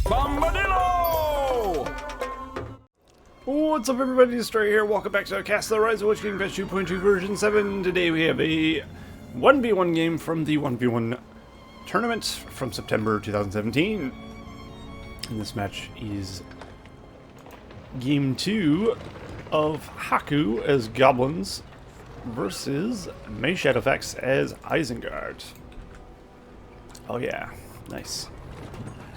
What's up, everybody? It's Tourney here. Welcome back to our Cast of the Rise of Witch Game Patch 2.2 version 7. Today we have a 1v1 game from the 1v1 tournament from September 2017. And this match is game 2 of Haku as Goblins versus MayShadowF as Isengard. Oh yeah, nice.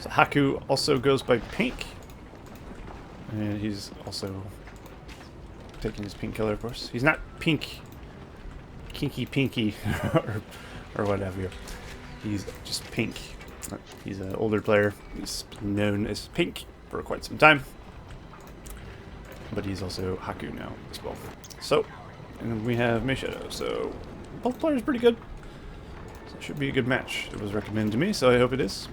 So Haku also goes by Pink. And he's also taking his pink color, of course. He's not pink, kinky pinky, or whatever. He's just Pink. He's an older player. He's been known as Pink for quite some time. But he's also Haku now as well. So, and we have MayShadow. So, both players pretty good. So it should be a good match. It was recommended to me, so I hope it is.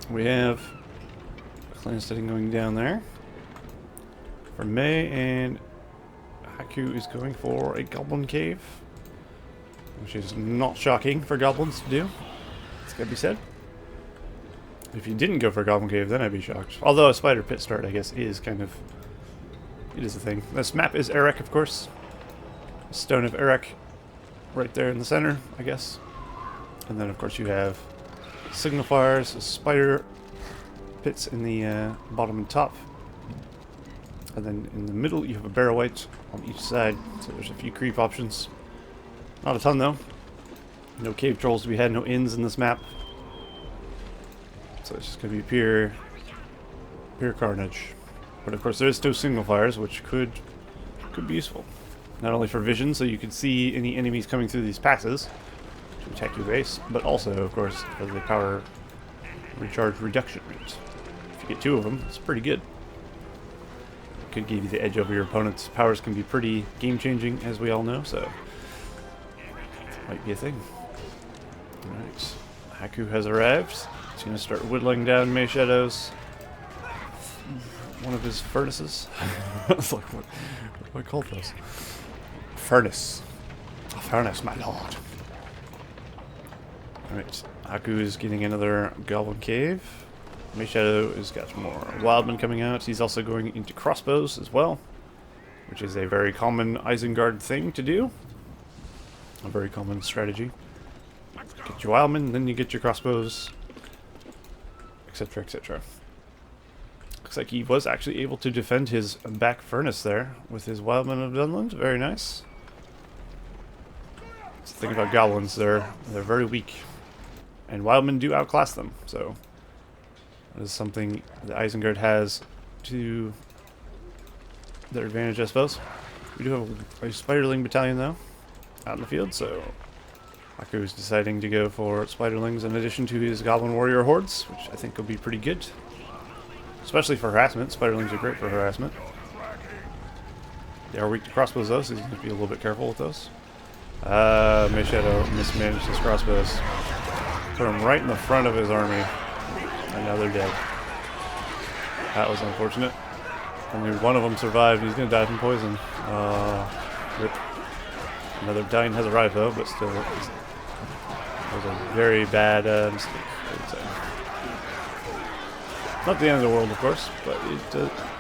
We have clan setting going down there for May, and Haku is going for a goblin cave, which is not shocking for goblins to do. It's gotta be said. If you didn't go for a goblin cave, then I'd be shocked. Although a spider pit start, I guess, is kind of, it is a thing. This map is Erech, of course. Stone of Erech, right there in the center, I guess. And then, of course, you have signifiers, spider pits in the bottom and top. And then in the middle you have a barrow white on each side, so there's a few creep options. Not a ton though. No cave trolls to be had, no inns in this map. So it's just going to be pure carnage. But of course there is two signifiers, which could be useful. Not only for vision, so you can see any enemies coming through these passes to attack your base, but also, of course, for the power recharge reduction rate. If you get two of them, it's pretty good. Could give you the edge over your opponents. Powers can be pretty game-changing, as we all know, so might be a thing. Alright, Haku has arrived. He's going to start whittling down MayShadow's one of his furnaces. It's like, what do I call those? Furnace. A furnace, my lord. Alright, Haku is getting another goblin cave. MayShadow has got more wildmen coming out. He's also going into crossbows as well, which is a very common Isengard thing to do. A very common strategy. Get your wildmen, then you get your crossbows, etc., etc. Looks like he was actually able to defend his back furnace there with his wildmen of Dunland. Very nice. That's the thing about goblins, they're very weak, and wildmen do outclass them, so that is something that Isengard has to their advantage, I suppose. We do have a spiderling battalion, though, out in the field, so Haku is deciding to go for spiderlings in addition to his goblin warrior hordes, which I think will be pretty good. Especially for harassment. Spiderlings are great for harassment. They are weak to crossbows, though, so he's going to be a little bit careful with those. MayShadow mismanaged his crossbows. Put him right in the front of his army. And now they're dead. That was unfortunate. Only one of them survived. He's going to die from poison. Rip. Another battalion has arrived though, but still, it was a very bad mistake, I would say. Not the end of the world, of course, but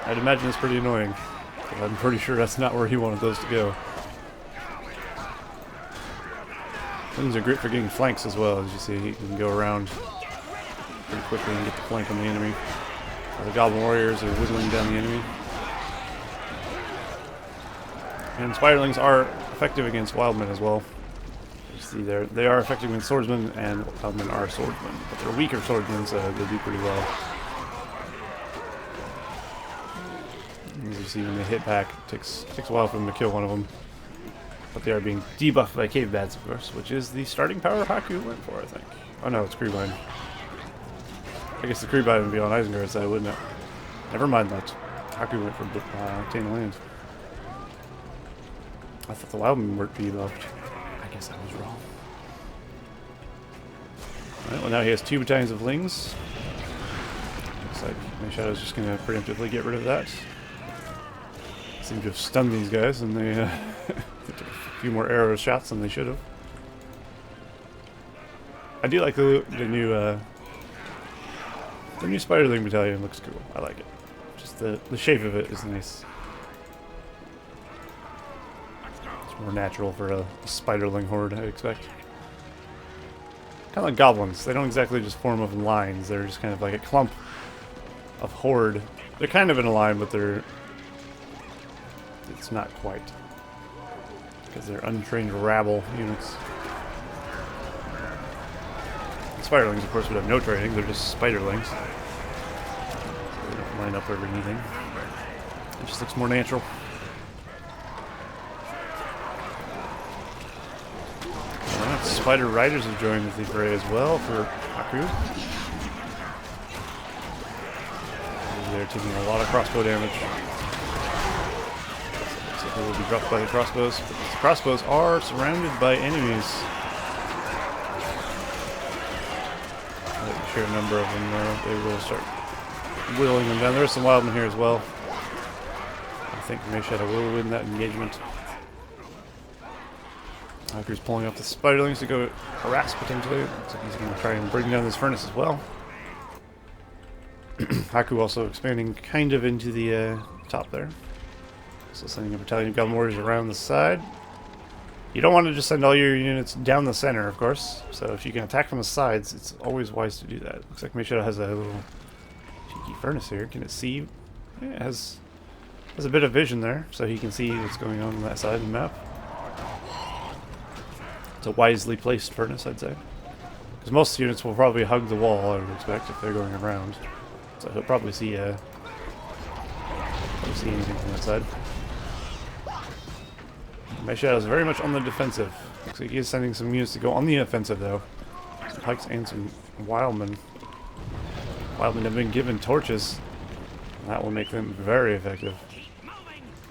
I'd imagine it's pretty annoying. I'm pretty sure that's not where he wanted those to go. Things are great for getting flanks as well. As you see, he can go around pretty quickly and get the flank on the enemy. The goblin warriors are whittling down the enemy. And spiderlings are effective against wildmen as well. You see, they are effective against swordsmen, and wildmen are swordsmen, but they're weaker swordsmen, so they do pretty well. As you see, when they hit back, it takes a while for them to kill one of them. But they are being debuffed by cave bats, of course, which is the starting power Haku went for, I think. Oh no, it's Creepine. I guess the Creepine would be on Isengard's side, wouldn't it? Never mind that. Haku went for Tame Land. I thought the wildmen were debuffed. I guess I was wrong. Alright, well now he has 2 battalions of lings. Looks like MayShadow's just going to preemptively get rid of that. Seem to have stunned these guys, and they took a few more arrow shots than they should have. I do like the new The new Spiderling battalion looks cool. I like it. Just the shape of it is nice. It's more natural for a Spiderling horde, I expect. Kind of like Goblins. They don't exactly just form up in lines. They're just kind of like a clump of horde. They're kind of in a line, but it's not quite. Because they're untrained rabble units. Spiderlings, of course, would have no training. They're just Spiderlings. They don't line up over anything. It just looks more natural. Spider Riders have joined the fray as well for Haku. They're taking a lot of crossbow damage. Looks like they will be dropped by the crossbows. But the crossbows are surrounded by enemies. A sheer number of them, they will start whittling them down. There's some wildmen here as well. I think MayShadow will win that engagement. Haku's pulling up the Spiderlings to go harass potentially. Looks like he's going to try and bring down this furnace as well. Haku also expanding kind of into the top there. So sending a battalion of Goblin Warriors around the side. You don't want to just send all your units down the center, of course. So if you can attack from the sides, it's always wise to do that. Looks like MayShadow has a little cheeky furnace here. Can it see? Yeah, it has a bit of vision there, so he can see what's going on that side of the map. It's a wisely placed furnace, I'd say. Because most units will probably hug the wall, I would expect, if they're going around. So he'll probably see anything from that side. MayShadow is very much on the defensive. Looks like he is sending some units to go on the offensive, though. Some pikes and some wildmen. Wildmen have been given torches. And that will make them very effective.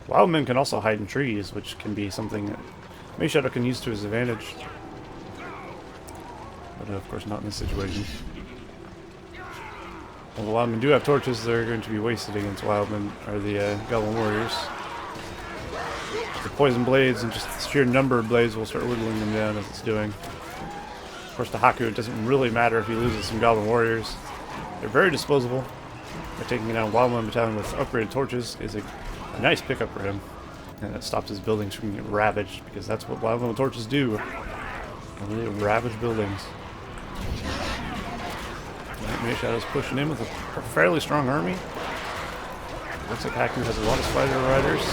Wildmen can also hide in trees, which can be something that MayShadow can use to his advantage. But of course not in this situation. Well, the Wildmen do have torches. They're going to be wasted against Wildmen, or the Goblin Warriors. The poison blades and just the sheer number of blades will start whittling them down as it's doing. Of course, to Haku, it doesn't really matter if he loses some Goblin Warriors. They're very disposable. By taking down Wildman battalion with upgraded torches is a nice pickup for him. And it stops his buildings from getting ravaged, because that's what Wildman torches do. They ravage buildings. MayShadow's pushing in with a fairly strong army. Looks like Haku has a lot of Spider Riders.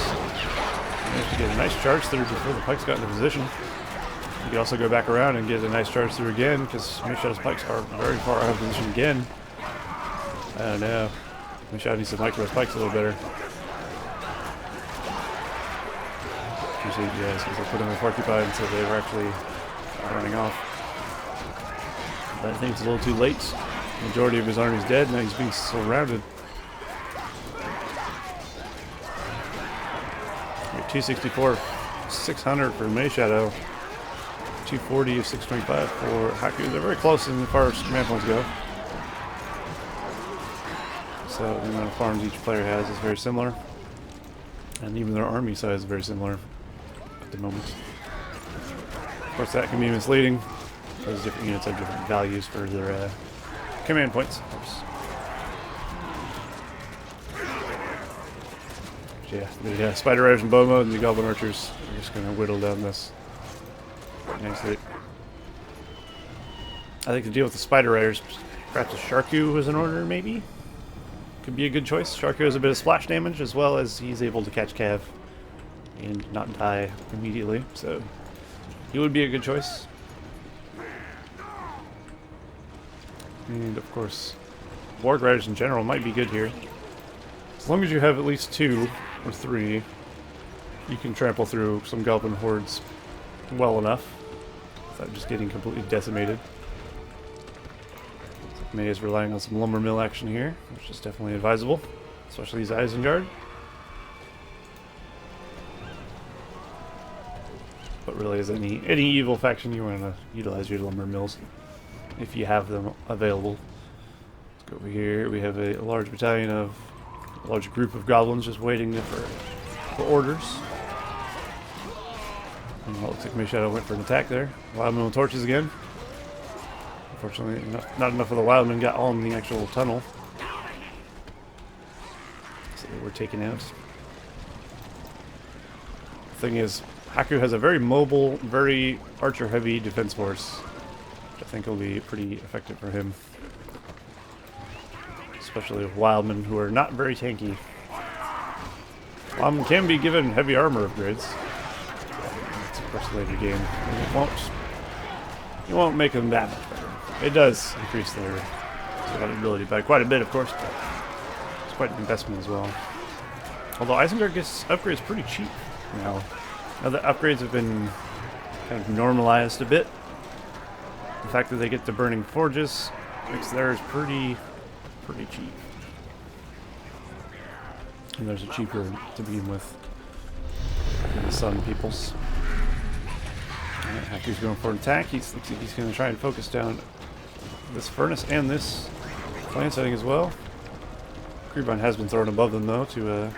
Managed to get a nice charge through before the pikes got into position. You can also go back around and get a nice charge through again, because MayShadow's pikes are very far out of position again. I don't know. MayShadow needs to micro his pikes a little better. Usually, yeah, because they put them in porcupine, so they were actually running off. But I think it's a little too late. The majority of his army's dead, now he's being surrounded. 264, 600 for MayShadow, 240 of 625 for Haku. They're very close as far as command points go. So the amount of farms each player has is very similar. And even their army size is very similar at the moment. Of course, that can be misleading, because different units have different values for their command points, of course. Yeah, the Spider Riders in bow mode and the Goblin Archers are just going to whittle down this nicely. I think to deal with the Spider Riders, perhaps a Sharku is in order, maybe? Could be a good choice. Sharku has a bit of splash damage, as well as he's able to catch Cav and not die immediately, so he would be a good choice. And of course, Warg Riders in general might be good here. As long as you have at least 2 or 3, you can trample through some Goblin hordes well enough without just getting completely decimated. May is relying on some lumber mill action here, which is definitely advisable, especially these Isengard. But really, as any evil faction, you want to utilize your lumber mills if you have them available. Let's go over here. We have a large battalion of a large group of goblins just waiting for orders. And it looks like MayShadow went for an attack there. Wildmen with torches again. Unfortunately, not enough of the Wildmen got on the actual tunnel. They were taken out. The thing is, Haku has a very mobile, very archer-heavy defense force, which I think will be pretty effective for him. Especially with wildmen, who are not very tanky. Wildmen can be given heavy armor upgrades. It's of course a later game. And it won't make them that much better. It does increase their survivability by quite a bit, of course, but it's quite an investment as well. Although Isengard gets upgrades pretty cheap now. Now that upgrades have been kind of normalized a bit, the fact that they get the burning forges makes theirs pretty cheap. And theirs are cheaper to begin with than the Sun peoples. Alright, Haku's going for an attack. Looks like he's going to try and focus down this furnace and this plant setting as well. Creepvine has been thrown above them though to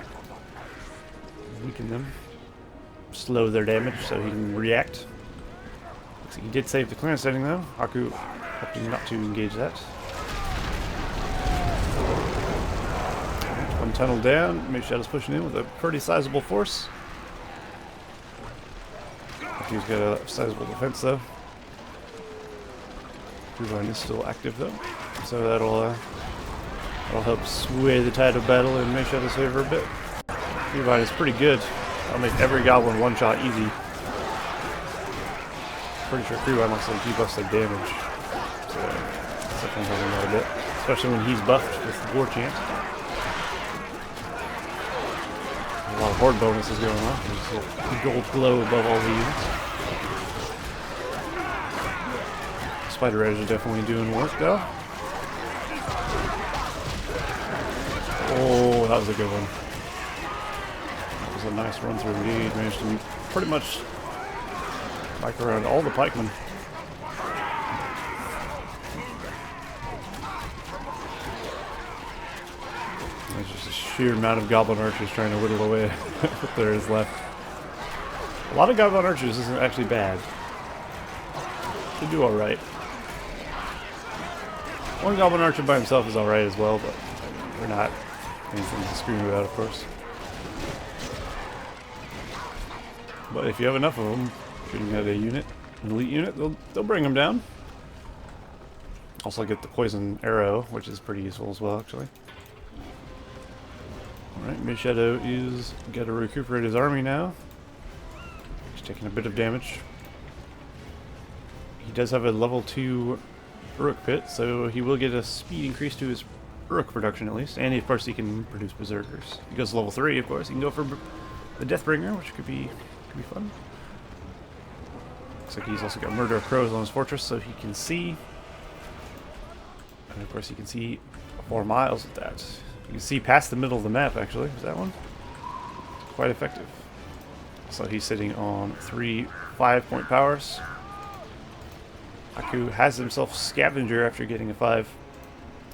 weaken them, slow their damage so he can react. Looks like he did save the clan setting though. Haku opting not to engage that. One tunnel down. MayShadow's pushing in with a pretty sizable force. He's got a sizable defense though. Creepvine is still active though, so that'll help sway the tide of battle in MayShadow's favor a bit. Creepvine is pretty good. I'll make every goblin one shot easy. Pretty sure Creepvine looks like he buffs their damage, so that's definitely helping out a bit, especially when he's buffed with War Chant. A lot of horde bonuses going on. There's a gold glow above all the units. Spider Edge are definitely doing work though. Oh, that was a good one. That was a nice run through indeed. Managed to pretty much bike around all the pikemen. There's just a sheer amount of goblin archers trying to whittle away what there is left. A lot of goblin archers isn't actually bad. They do alright. One goblin archer by himself is alright as well, but they're not anything to scream about, of course. But if you have enough of them, shooting at a unit, an elite unit, they'll bring them down. Also get the poison arrow, which is pretty useful as well, actually. Alright, MayShadow is got to recuperate his army now. He's taking a bit of damage. He does have a level 2 Erech pit, so he will get a speed increase to his Erech production at least. And of course he can produce berserkers. He goes to level 3, of course. He can go for the Deathbringer, which could be fun. Looks like he's also got Murder of Crows on his fortress, so he can see. And of course he can see 4 miles with that. You can see past the middle of the map, actually. Is that one? Quite effective. So he's sitting on 3 5-point powers. Haku has himself Scavenger after getting a 5.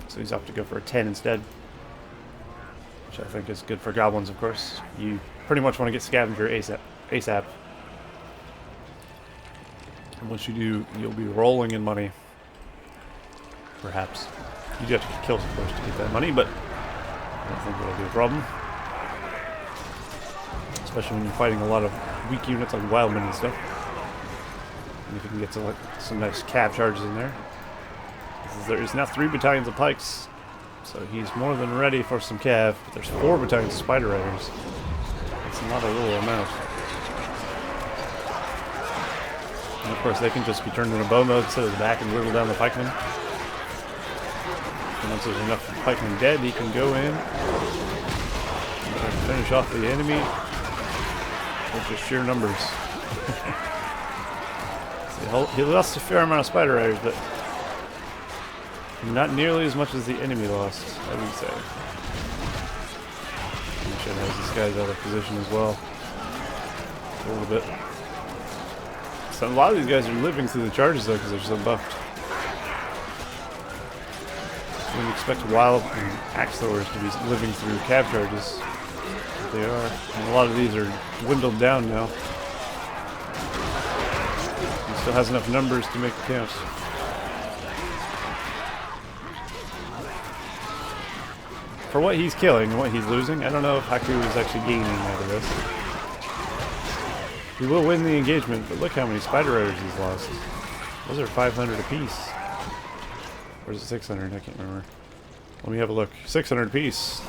So he's off to go for a 10 instead. Which I think is good for goblins, of course. You pretty much want to get Scavenger ASAP. And once you do, you'll be rolling in money. Perhaps. You do have to get kills, of course, to get that money, but I don't think that'll be a problem. Especially when you're fighting a lot of weak units like wildmen and stuff. And if you can get to, like, some nice cav charges in there. There is now 3 battalions of pikes, so he's more than ready for some cav. But there's 4 battalions of spider riders. That's not a little amount. And of course they can just be turned into bow mode, sit at the back and whittle down the pikemen. And once there's enough pikemen dead, he can go in and finish off the enemy with just sheer numbers. So he lost a fair amount of spider riders, but not nearly as much as the enemy lost, I would say. MayShadow has these guys out of position as well. A little bit. So a lot of these guys are living through the charges though because they're so buffed. You wouldn't expect wild and axe throwers to be living through cav charges. But they are. And a lot of these are dwindled down now. He still has enough numbers to make it count. for what he's killing and what he's losing, I don't know if Haku is actually gaining out of this. He will win the engagement, but look how many Spider Riders he's lost. Those are 500 apiece. Or is it 600? I can't remember. Let me have a look. 600 apiece.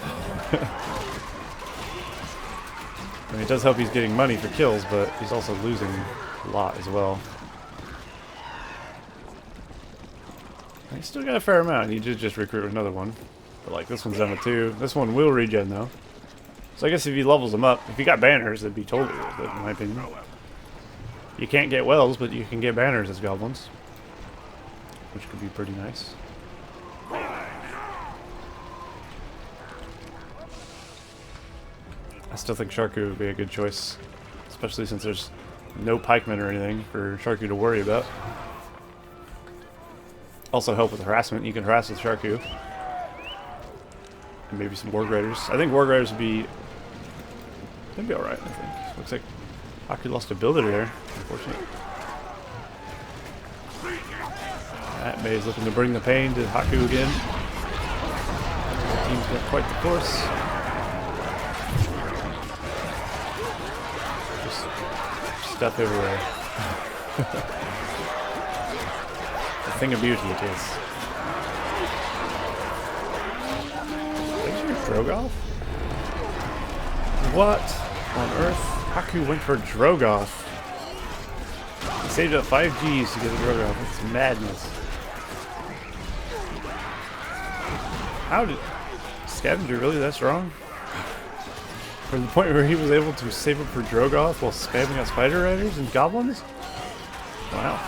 I mean, it does help he's getting money for kills, but he's also losing a lot as well. He's still got a fair amount. He did just recruit another one. But like this one's done it too. This one will regen though. So I guess if he levels them up, if he got banners, it'd be totally worth it in my opinion. You can't get wells, but you can get banners as goblins. Which could be pretty nice. I still think Sharku would be a good choice. Especially since there's no pikemen or anything for Sharku to worry about. Also help with harassment. You can harass with Sharku. And maybe some Warg Raiders. I think Warg Raiders would be... they'd be alright, I think. Looks like Haku lost a builder there, unfortunately. That May is looking to bring the pain to Haku again. The team's got quite the force. Just stuff everywhere. A thing of beauty it is. Drogoth? What on earth? Haku went for Drogoth. He saved up 5 Gs to get a Drogoth. It's madness. How did... Scavenger really that strong? From the point where he was able to save up for Drogoth while spamming out Spider Riders and Goblins? Wow.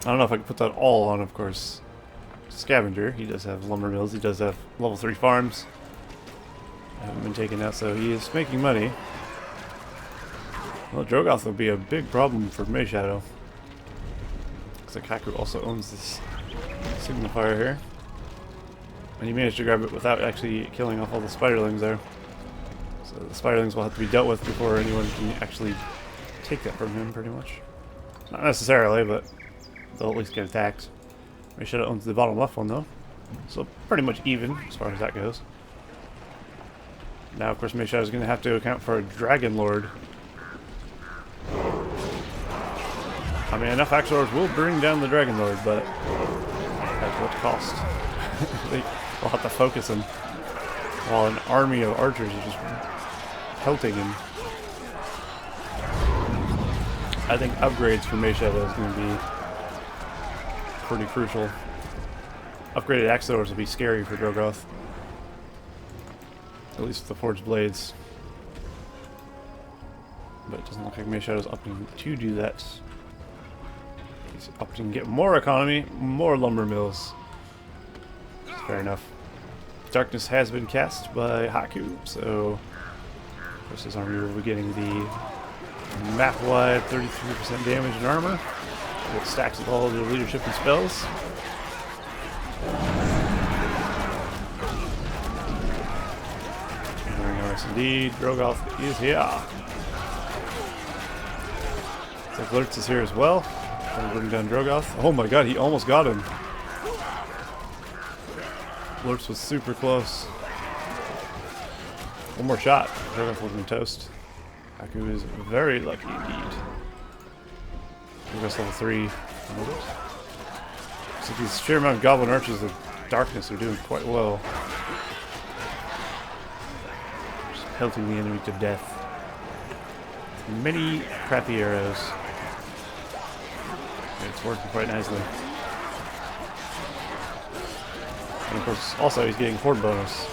I don't know if I can put that all on, of course. Scavenger. He does have lumber mills. He does have level 3 farms. Haven't been taken out, so he is making money. Well, Drogoth will be a big problem for MayShadow. Looks like Haku also owns this signifier here. And he managed to grab it without actually killing off all the spiderlings there. So the spiderlings will have to be dealt with before anyone can actually take that from him, pretty much. Not necessarily, but they'll at least get attacked. MayShadow owns the bottom left one though, so pretty much even as far as that goes. Now of course MayShadow is going to have to account for a Dragon Lord. I mean, enough Axe Lords will bring down the Dragon Lord, but at what cost? They'll have to focus him while an army of archers are just pelting him. I think upgrades for MayShadow is going to be pretty crucial. Upgraded axe throwers will be scary for Drogoth. At least with the forged blades. But it doesn't look like MayShadow's opting to do that. He's opting to get more economy, more lumber mills. Fair enough. Darkness has been cast by Haku, so of course his army will be getting the map-wide 33% damage and armor. It stacks with all of their leadership and spells. Very nice indeed. Drogoth is here. Looks like Lurtz is here as well. Trying to bring down Drogoth. Oh my god, he almost got him. Lurtz was super close. One more shot. Drogoth will be toast. Haku is very lucky indeed. Drogoth's level 3. So these sheer amount of Goblin Archers of Darkness are doing quite well. Just pelting the enemy to death. Many crappy arrows. It's working quite nicely. And of course, also he's getting horde bonus.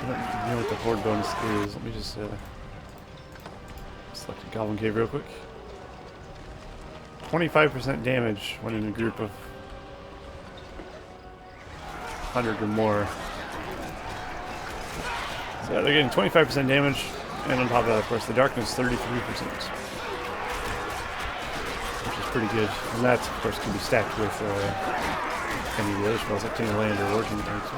I don't know what the horde bonus is. Let me just select a Goblin Cave real quick. 25% damage when in a group of 100 or more. So yeah, they're getting 25% damage, and on top of that, of course, the darkness 33%. Which is pretty good. And that, of course, can be stacked with any of the other spells, like Tainted Land or Working Tanks.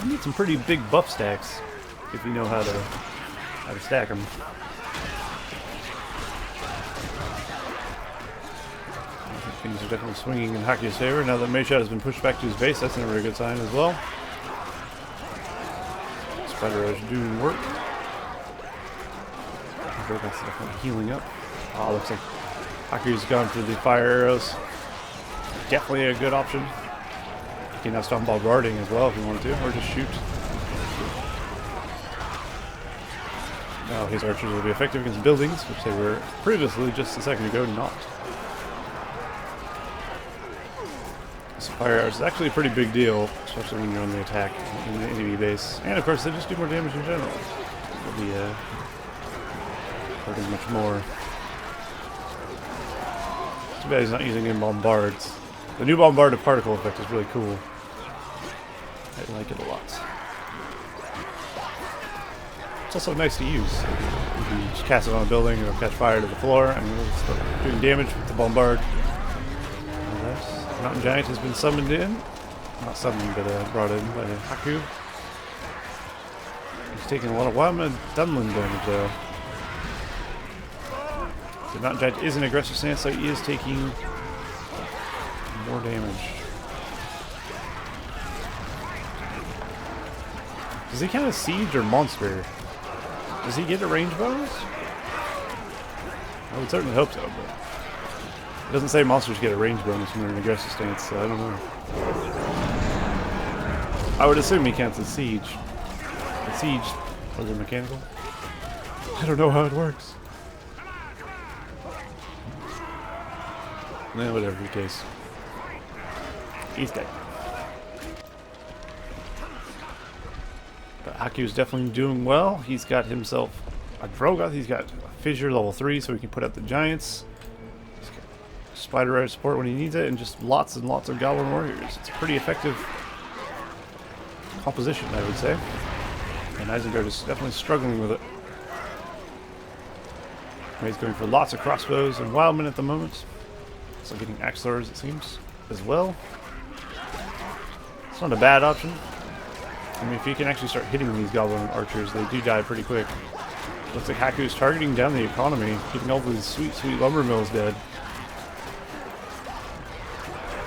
You need some pretty big buff stacks if you know how to stack them. things are definitely swinging in Haku's favor. Now that MayShadow has been pushed back to his base, that's never a good sign as well. Spider Edge doing work. That's definitely healing up. Oh, looks like Haku's gone for the fire arrows. Definitely a good option. You can now stop bombarding as well if you wanted to, or just shoot. Now his archers will be effective against buildings, which they were previously, just a second ago, not. This fire arrows is actually a pretty big deal, especially when you're on the attack in the enemy base. And of course, they just do more damage in general. They'll be hurting much more. Too bad he's not using in bombards. The new bombarded particle effect is really cool. I like it a lot. It's also nice to use. You can just cast it on a building, it'll catch fire to the floor, and it'll start doing damage with the bombard. Mountain Giant has been summoned in. Not summoned, but brought in by Haku. He's taking a lot of Wildman Dunlin damage though. The Mountain Giant is an aggressive stance, so he is taking more damage. Does he count as siege or monster? Does he get a range bonus? I would certainly hope so, but it doesn't say monsters get a range bonus when they're in an aggressive stance, so I don't know. I would assume he counts as siege. The siege, was it mechanical? I don't know how it works. No, whatever the case. He's dead. But Haku's definitely doing well. He's got himself a Drogoth. He's got a Fissure level 3 so he can put out the giants. He's got Spider Rider support when he needs it, and just lots and lots of Goblin warriors. It's a pretty effective composition, I would say. And Isengard is definitely struggling with it. He's going for lots of crossbows and wildmen at the moment. Also getting Axlors, it seems, as well. It's not a bad option. I mean, if you can actually start hitting these Goblin archers, they do die pretty quick. Looks like Haku's targeting down the economy, keeping all these sweet, sweet lumber mills dead.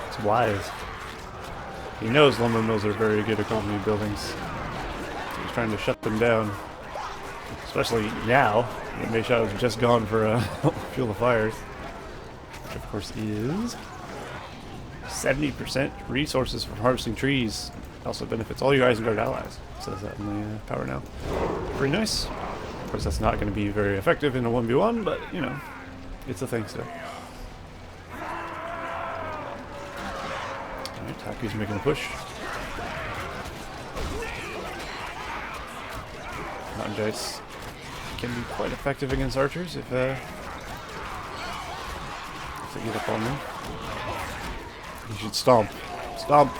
It's wise. He knows lumber mills are very good economy buildings. So he's trying to shut them down. Especially now, that MayShadow's just gone for Fuel the Fires. Which of course is 70% resources from harvesting trees. Also benefits all your Isengard allies. It says that in the power now. Pretty nice. Of course, that's not going to be very effective in a 1v1, but you know, it's a thing still. Alright, Haku's making a push. Mountain Giants can be quite effective against archers if they get up on them. You should stomp. Stomp!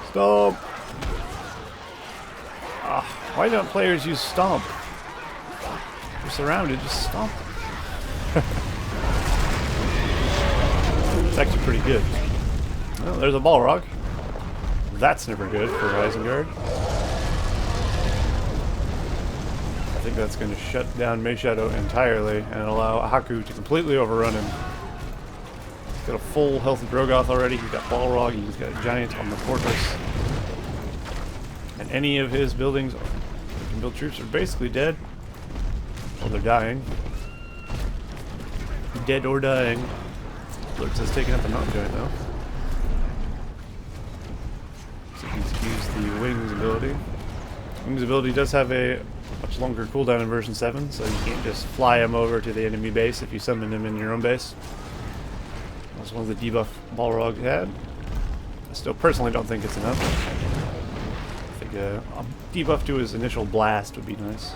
Stomp! Why don't players use stomp? You're surrounded, just stomp. It's actually pretty good. Well, there's a balrog. That's never good for Isengard. I think that's going to shut down MayShadow entirely and allow Haku to completely overrun him. He's got a full healthy Drogoth already. He's got balrog. He's got a giant on the fortress. And any of his buildings that can build troops are basically dead. Well, they're dying. Dead or dying. Lurks has taken out the mountain giant though. So he's used the wings ability. Wings ability does have a much longer cooldown in version 7, so you can't just fly him over to the enemy base if you summon him in your own base. That's one of the debuff Balrog had. I still personally don't think it's enough. I think a debuff to his initial blast would be nice.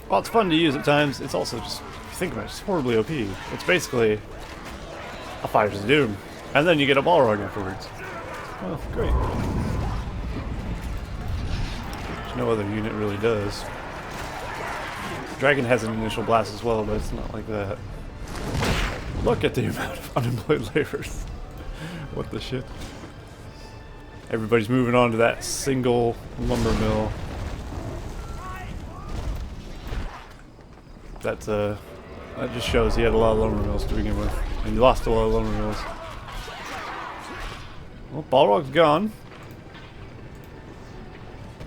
While it's fun to use at times, it's also just, if you think about it, it's horribly OP. It's basically a Fire's Doom, and then you get a Balrog afterwards. Well, great. Which no other unit really does. Dragon has an initial blast as well, but it's not like that. Look at the amount of unemployed laborers. What the shit? Everybody's moving on to that single lumber mill. That's That just shows he had a lot of lumber mills to begin with. And he lost a lot of lumber mills. Well, balrog's gone.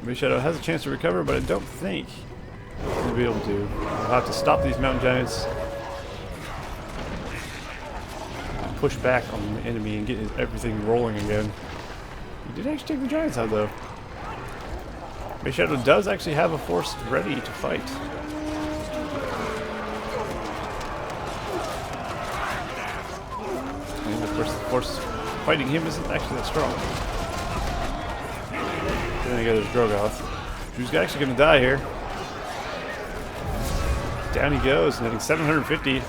MayShadow has a chance to recover, but I don't think he'll be able to. We'll have to stop these mountain giants. Push back on the enemy and get everything rolling again. He did actually take the giants out though. MayShadow does actually have a force ready to fight. And of course the force fighting him isn't actually that strong. Then again, there's Drogoth, who's actually going to die here. Down he goes, and hitting 750.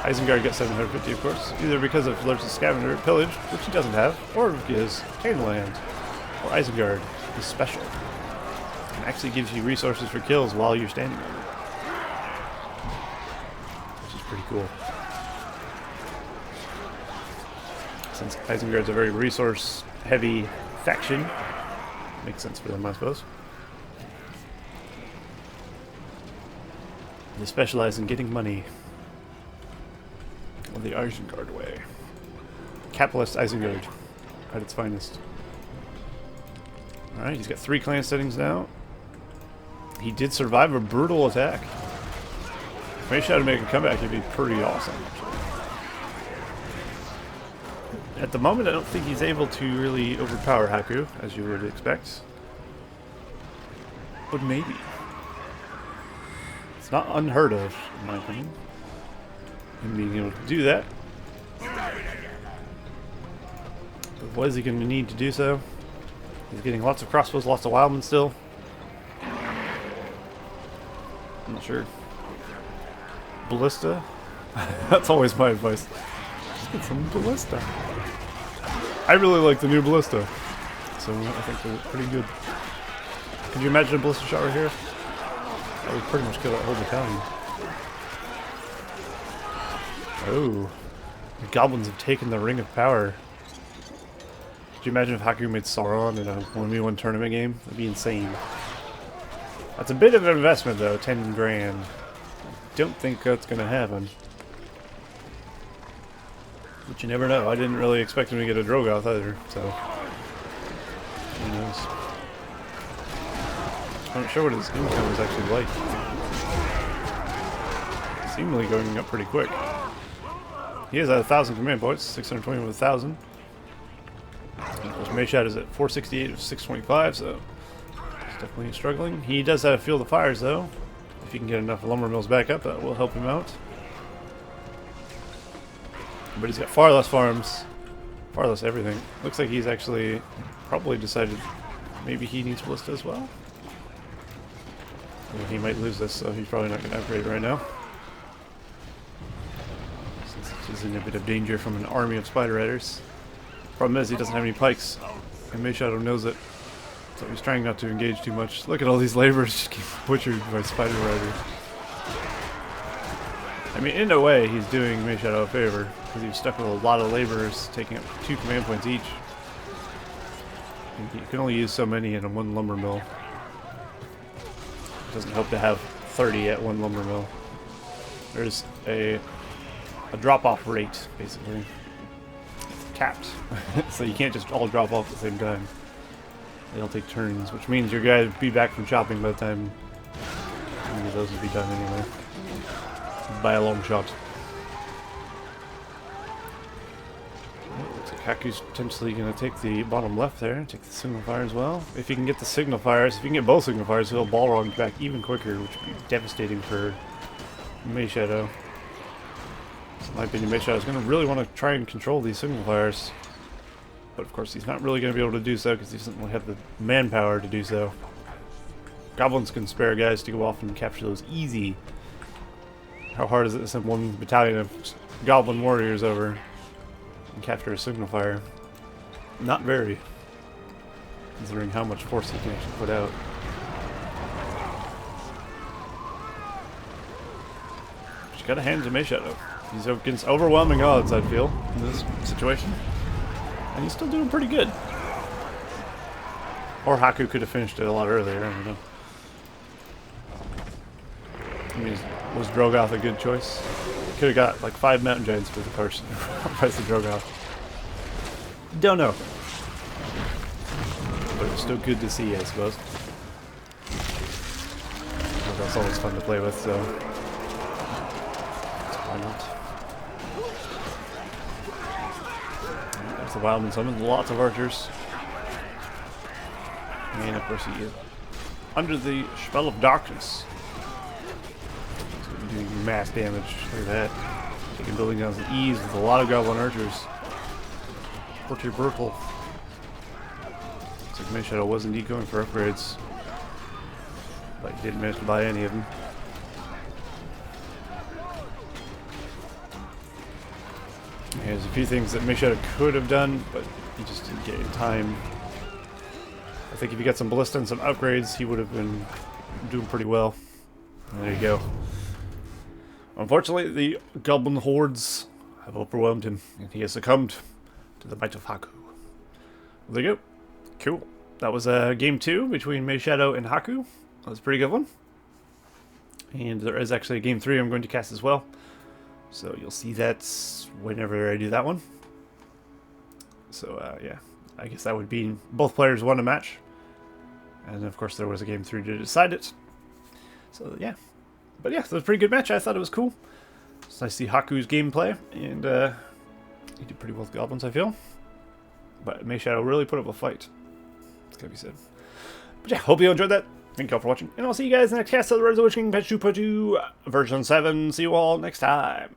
Isengard got 750, of course, either because of Lurch's Scavenger Pillage, which he doesn't have, or because Land, or Isengard is special. And actually gives you resources for kills while you're standing there. Which is pretty cool. Since Isengard's a very resource-heavy faction, makes sense for them, I suppose. They specialize in getting money. The Isengard way. Capitalist Isengard at its finest. Alright, he's got 3 clan settings now. He did survive a brutal attack. If MayShadow make a comeback, it'd be pretty awesome, actually. At the moment, I don't think he's able to really overpower Haku, as you would expect. But maybe. It's not unheard of, in my opinion. Him being able to do that. But what is he going to need to do so? He's getting lots of crossbows, lots of wildmen still. I'm not sure. Ballista? That's always my advice. Just get some ballista. I really like the new ballista. So I think they're pretty good. Could you imagine a ballista shot right here? That would pretty much kill that whole battalion. Oh, the goblins have taken the Ring of Power. Could you imagine if Haku made Sauron in a 1v1 tournament game? That'd be insane. That's a bit of an investment though, 10 grand. Don't think that's gonna happen. But you never know. I didn't really expect him to get a Drogoth either, so who knows. I'm not sure what his income is actually like. Seemingly going up pretty quick. He is at 1,000 command points, 620 with 1,000. Of course, MayShadow is at 468 of 625, so he's definitely struggling. He does have a Field of Fires, though. If he can get enough lumber mills back up, that will help him out. But he's got far less farms, far less everything. Looks like he's actually probably decided maybe he needs Ballista as well. Well, he might lose this, so he's probably not going to upgrade right now. He's in a bit of danger from an army of Spider Riders. Problem is, he doesn't have any pikes, and MayShadow knows it, so he's trying not to engage too much. Look at all these laborers just get butchered by Spider Riders. I mean, in a way, he's doing MayShadow a favor, because he's stuck with a lot of laborers taking up 2 command points each. And you can only use so many in a 1 lumber mill. It doesn't help to have 30 at 1 lumber mill. There's a drop-off rate, basically. It's capped. So you can't just all drop off at the same time. They all take turns, which means your guy would be back from chopping by the time any of those would be done anyway. By a long shot. Looks like Haku's potentially going to take the bottom left there, take the signal fire as well. If you can get the signal fires, if you can get both signal fires, he'll balrog back even quicker, which would be devastating for MayShadow. In my opinion, MayShadow is going to really want to try and control these signal fires. But of course, he's not really going to be able to do so because he doesn't really have the manpower to do so. Goblins can spare guys to go off and capture those easy. How hard is it to send 1 battalion of goblin warriors over and capture a signal fire? Not very, considering how much force he can actually put out. But you gotta hand to MayShadow. He's against overwhelming odds, I feel, in this situation. And he's still doing pretty good. Or Haku could have finished it a lot earlier, I don't know. I mean, Was Drogoth a good choice? Could have got like 5 mountain giants for the price of Drogoth. Don't know. But it was still good to see, I suppose. Drogoth's always fun to play with, so why not? There's the Wildman summon, lots of archers. And of course he is under the spell of darkness. He's doing mass damage. Look at that. Taking building down with ease with a lot of goblin archers. Portier Burkle. Looks like MayShadow was indeed going for upgrades. But he didn't manage to buy any of them. There's a few things that MayShadow could have done, but he just didn't get in time. I think if he got some ballista and some upgrades, he would have been doing pretty well. And there you go. Unfortunately, the goblin hordes have overwhelmed him, and he has succumbed to the might of Haku. Well, there you go. Cool. That was game 2 between MayShadow and Haku. That was a pretty good one. And there is actually a game 3 I'm going to cast as well. So you'll see that whenever I do that one. So yeah, I guess that would be both players won a match. And of course there was a game 3 to decide it. So yeah. But yeah, it was a pretty good match. I thought it was cool. It's nice to see Haku's gameplay. And he did pretty well with Goblins, I feel. But MayShadow really put up a fight. It's gotta be said. But yeah, hope you enjoyed that. Thank you all for watching. And I'll see you guys in the next cast of the RotWK Patch 2.2 version 7. See you all next time.